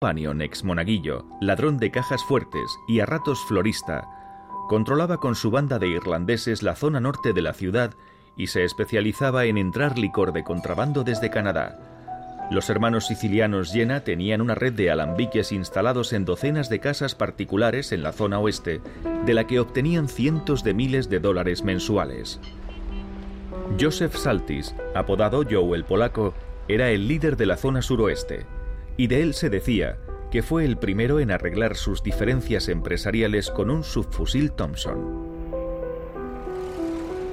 Panion, ex monaguillo, ladrón de cajas fuertes y a ratos florista, controlaba con su banda de irlandeses la zona norte de la ciudad y se especializaba en entrar licor de contrabando desde Canadá. Los hermanos sicilianos Jena tenían una red de alambiques instalados en docenas de casas particulares en la zona oeste, de la que obtenían cientos de miles de dólares mensuales. Joseph Saltis, apodado Joe el Polaco, era el líder de la zona suroeste, y de él se decía que fue el primero en arreglar sus diferencias empresariales con un subfusil Thompson.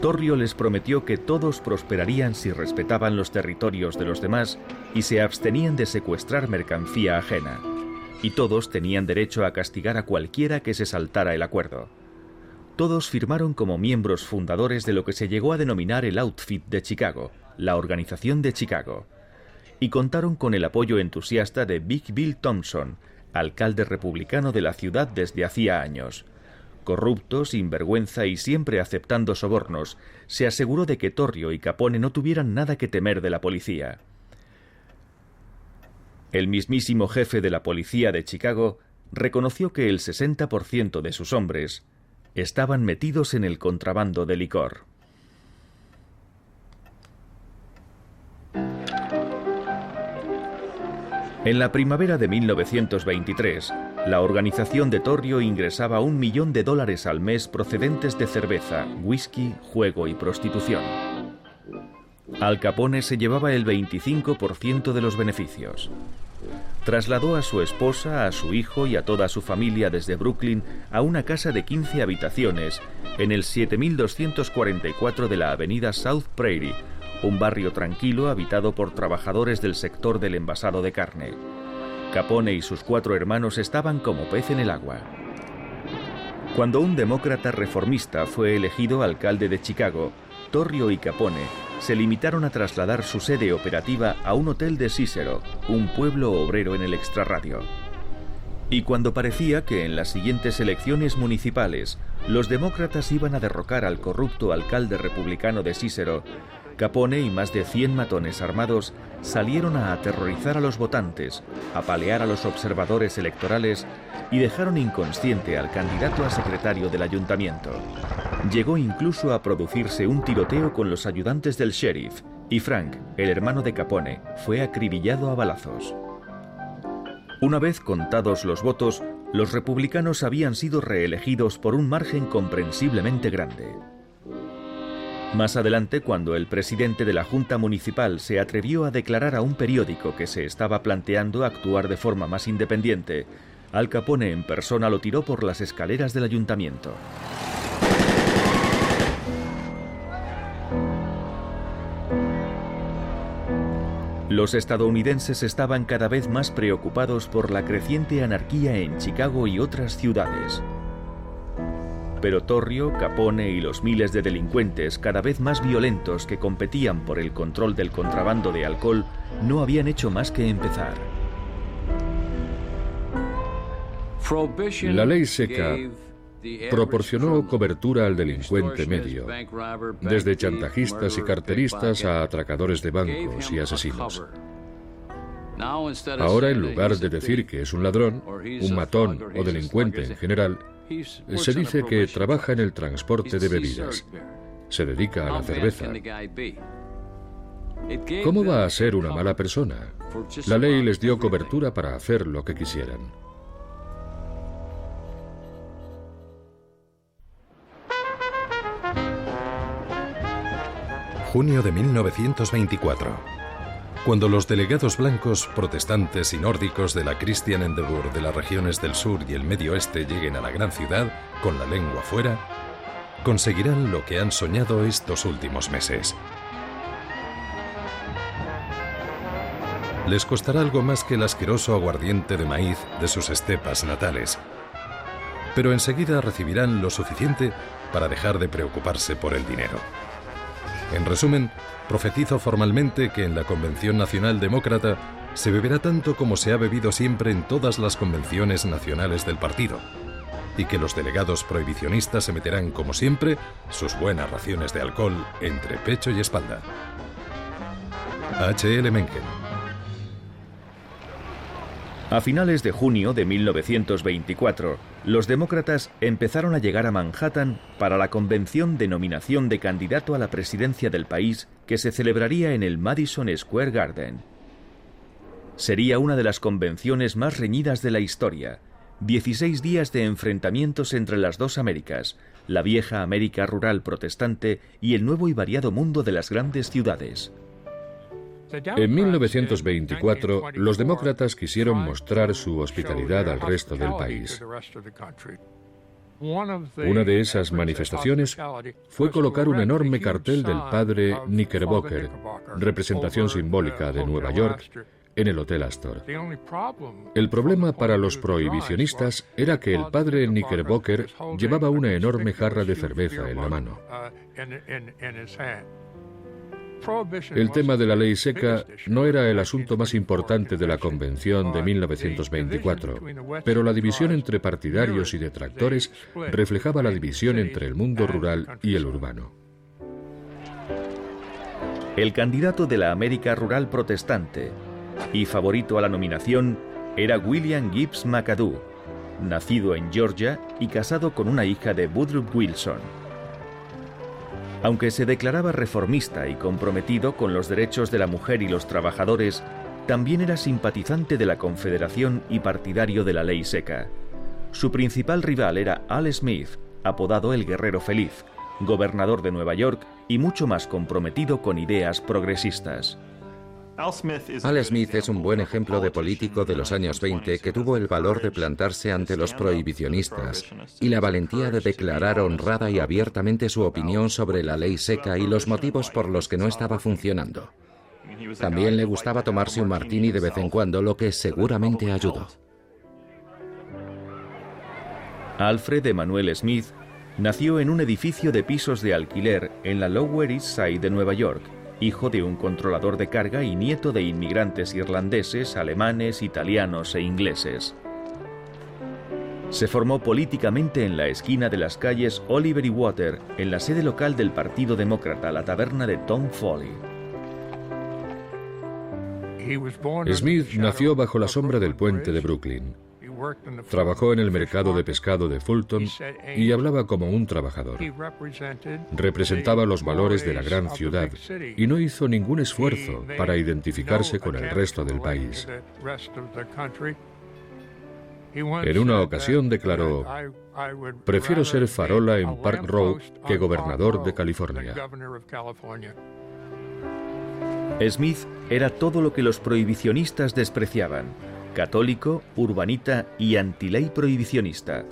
Torrio les prometió que todos prosperarían si respetaban los territorios de los demás y se abstenían de secuestrar mercancía ajena, y todos tenían derecho a castigar a cualquiera que se saltara el acuerdo. Todos firmaron como miembros fundadores de lo que se llegó a denominar el Outfit de Chicago, la Organización de Chicago, y contaron con el apoyo entusiasta de Big Bill Thompson, alcalde republicano de la ciudad desde hacía años. Corrupto, sinvergüenza y siempre aceptando sobornos, se aseguró de que Torrio y Capone no tuvieran nada que temer de la policía. El mismísimo jefe de la policía de Chicago reconoció que el 60% de sus hombres estaban metidos en el contrabando de licor. En la primavera de 1923, la organización de Torrio ingresaba $1 millón al mes procedentes de cerveza, whisky, juego y prostitución. Al Capone se llevaba el 25% de los beneficios. Trasladó a su esposa, a su hijo y a toda su familia desde Brooklyn a una casa de 15 habitaciones en el 7244 de la avenida South Prairie, un barrio tranquilo habitado por trabajadores del sector del envasado de carne. Capone y sus 4 hermanos estaban como pez en el agua. Cuando un demócrata reformista fue elegido alcalde de Chicago, Torrio y Capone se limitaron a trasladar su sede operativa a un hotel de Cicero, un pueblo obrero en el extrarradio. Y cuando parecía que en las siguientes elecciones municipales los demócratas iban a derrocar al corrupto alcalde republicano de Cicero, Capone y más de 100 matones armados salieron a aterrorizar a los votantes, apalear a los observadores electorales y dejaron inconsciente al candidato a secretario del ayuntamiento. Llegó incluso a producirse un tiroteo con los ayudantes del sheriff, y Frank, el hermano de Capone, fue acribillado a balazos. Una vez contados los votos, los republicanos habían sido reelegidos por un margen comprensiblemente grande. Más adelante, cuando el presidente de la Junta Municipal se atrevió a declarar a un periódico que se estaba planteando actuar de forma más independiente, Al Capone en persona lo tiró por las escaleras del ayuntamiento. Los estadounidenses estaban cada vez más preocupados por la creciente anarquía en Chicago y otras ciudades. Pero Torrio, Capone y los miles de delincuentes cada vez más violentos que competían por el control del contrabando de alcohol no habían hecho más que empezar. La ley seca proporcionó cobertura al delincuente medio, desde chantajistas y carteristas a atracadores de bancos y asesinos. Ahora, en lugar de decir que es un ladrón, un matón o delincuente en general, se dice que trabaja en el transporte de bebidas, se dedica a la cerveza. ¿Cómo va a ser una mala persona? La ley les dio cobertura para hacer lo que quisieran. Junio de 1924. Cuando los delegados blancos, protestantes y nórdicos de la Christian Endeavour de las regiones del sur y el medio oeste lleguen a la gran ciudad, con la lengua fuera, conseguirán lo que han soñado estos últimos meses. Les costará algo más que el asqueroso aguardiente de maíz de sus estepas natales, pero enseguida recibirán lo suficiente para dejar de preocuparse por el dinero. En resumen, profetizo formalmente que en la Convención Nacional Demócrata se beberá tanto como se ha bebido siempre en todas las convenciones nacionales del partido, y que los delegados prohibicionistas se meterán, como siempre, sus buenas raciones de alcohol entre pecho y espalda. H.L. Mencken. A finales de junio de 1924, los demócratas empezaron a llegar a Manhattan para la convención de nominación de candidato a la presidencia del país que se celebraría en el Madison Square Garden. Sería una de las convenciones más reñidas de la historia. 16 días de enfrentamientos entre las dos Américas, la vieja América rural protestante y el nuevo y variado mundo de las grandes ciudades. En 1924, los demócratas quisieron mostrar su hospitalidad al resto del país. Una de esas manifestaciones fue colocar un enorme cartel del padre Knickerbocker, representación simbólica de Nueva York, en el Hotel Astor. El problema para los prohibicionistas era que el padre Knickerbocker llevaba una enorme jarra de cerveza en la mano. El tema de la ley seca no era el asunto más importante de la convención de 1924, pero la división entre partidarios y detractores reflejaba la división entre el mundo rural y el urbano. El candidato de la América rural protestante y favorito a la nominación era William Gibbs McAdoo, nacido en Georgia y casado con una hija de Woodrow Wilson. Aunque se declaraba reformista y comprometido con los derechos de la mujer y los trabajadores, también era simpatizante de la Confederación y partidario de la ley seca. Su principal rival era Al Smith, apodado el Guerrero Feliz, gobernador de Nueva York y mucho más comprometido con ideas progresistas. Al Smith es un buen ejemplo de político de los años 20 que tuvo el valor de plantarse ante los prohibicionistas y la valentía de declarar honrada y abiertamente su opinión sobre la ley seca y los motivos por los que no estaba funcionando. También le gustaba tomarse un martini de vez en cuando, lo que seguramente ayudó. Alfred Emanuel Smith nació en un edificio de pisos de alquiler en la Lower East Side de Nueva York, hijo de un controlador de carga y nieto de inmigrantes irlandeses, alemanes, italianos e ingleses. Se formó políticamente en la esquina de las calles Oliver y Water, en la sede local del Partido Demócrata, la taberna de Tom Foley. Smith nació bajo la sombra del puente de Brooklyn. Trabajó en el mercado de pescado de Fulton y hablaba como un trabajador. Representaba los valores de la gran ciudad y no hizo ningún esfuerzo para identificarse con el resto del país. En una ocasión declaró: "Prefiero ser farola en Park Row que gobernador de California". Smith era todo lo que los prohibicionistas despreciaban: católico, urbanita y antiley prohibicionista.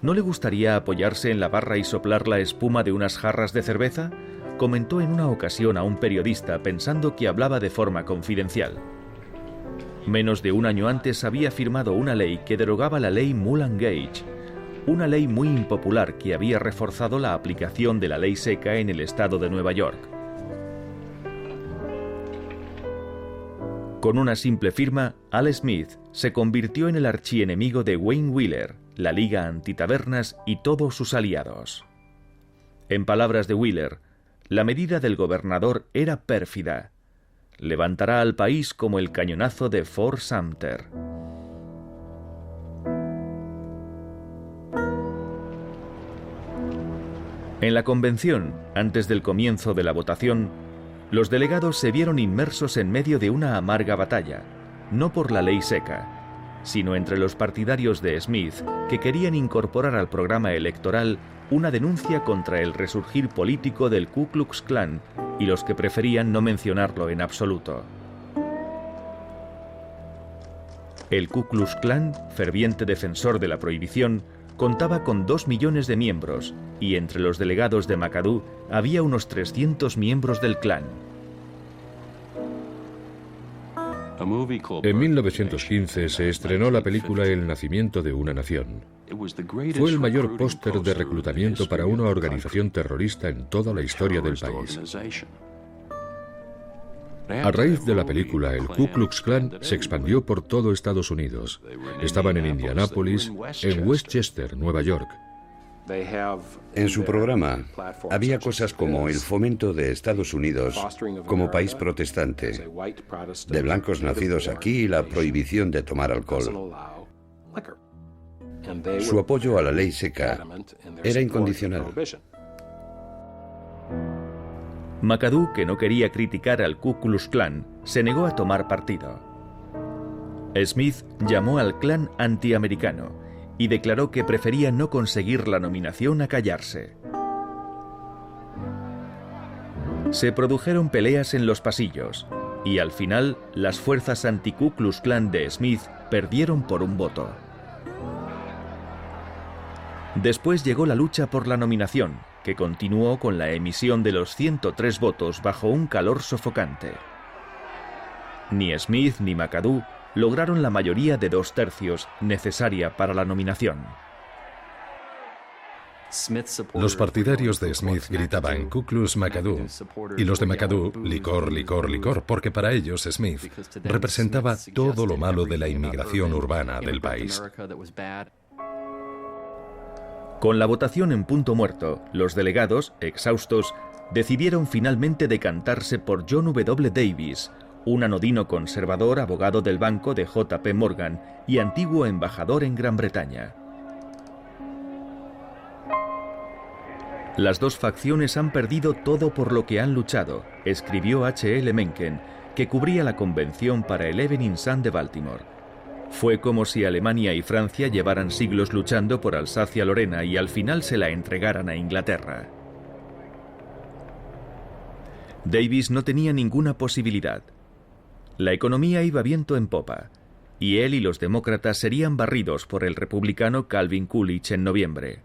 ¿No le gustaría apoyarse en la barra y soplar la espuma de unas jarras de cerveza?, comentó en una ocasión a un periodista pensando que hablaba de forma confidencial. Menos de un año antes había firmado una ley que derogaba la ley Mullen-Gage, una ley muy impopular que había reforzado la aplicación de la ley seca en el estado de Nueva York. Con una simple firma, Al Smith se convirtió en el archienemigo de Wayne Wheeler, la Liga Antitabernas y todos sus aliados. En palabras de Wheeler, la medida del gobernador era pérfida. Levantará al país como el cañonazo de Fort Sumter. En la convención, antes del comienzo de la votación, los delegados se vieron inmersos en medio de una amarga batalla, no por la ley seca, sino entre los partidarios de Smith, que querían incorporar al programa electoral una denuncia contra el resurgir político del Ku Klux Klan, y los que preferían no mencionarlo en absoluto. El Ku Klux Klan, ferviente defensor de la prohibición, contaba con 2 millones de miembros, y entre los delegados de McAdoo había unos 300 miembros del Klan. En 1915 se estrenó la película El nacimiento de una nación. Fue el mayor póster de reclutamiento para una organización terrorista en toda la historia del país. A raíz de la película, el Ku Klux Klan se expandió por todo Estados Unidos. Estaban en Indianápolis, en Westchester, Nueva York. En su programa había cosas como el fomento de Estados Unidos como país protestante, de blancos nacidos aquí y la prohibición de tomar alcohol. Su apoyo a la ley seca era incondicional. McAdoo, que no quería criticar al Ku Klux Klan, se negó a tomar partido. Smith llamó al Klan antiamericano y declaró que prefería no conseguir la nominación a callarse. Se produjeron peleas en los pasillos y al final las fuerzas anti-Ku Klux Klan de Smith perdieron por un voto. Después llegó la lucha por la nominación, que continuó con la emisión de los 103 votos bajo un calor sofocante. Ni Smith ni McAdoo lograron la mayoría de 2/3 necesaria para la nominación. Los partidarios de Smith gritaban Ku Klux McAdoo y los de McAdoo licor, licor, licor, porque para ellos Smith representaba todo lo malo de la inmigración urbana del país. Con la votación en punto muerto, los delegados, exhaustos, decidieron finalmente decantarse por John W. Davis, un anodino conservador abogado del banco de J.P. Morgan y antiguo embajador en Gran Bretaña. Las dos facciones han perdido todo por lo que han luchado, escribió H.L. Mencken, que cubría la convención para el Evening Sun de Baltimore. Fue como si Alemania y Francia llevaran siglos luchando por Alsacia-Lorena y al final se la entregaran a Inglaterra. Davis no tenía ninguna posibilidad. La economía iba viento en popa, y él y los demócratas serían barridos por el republicano Calvin Coolidge en noviembre.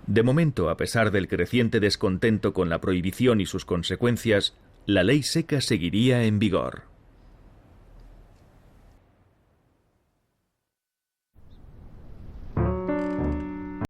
De momento, a pesar del creciente descontento con la prohibición y sus consecuencias, la ley seca seguiría en vigor.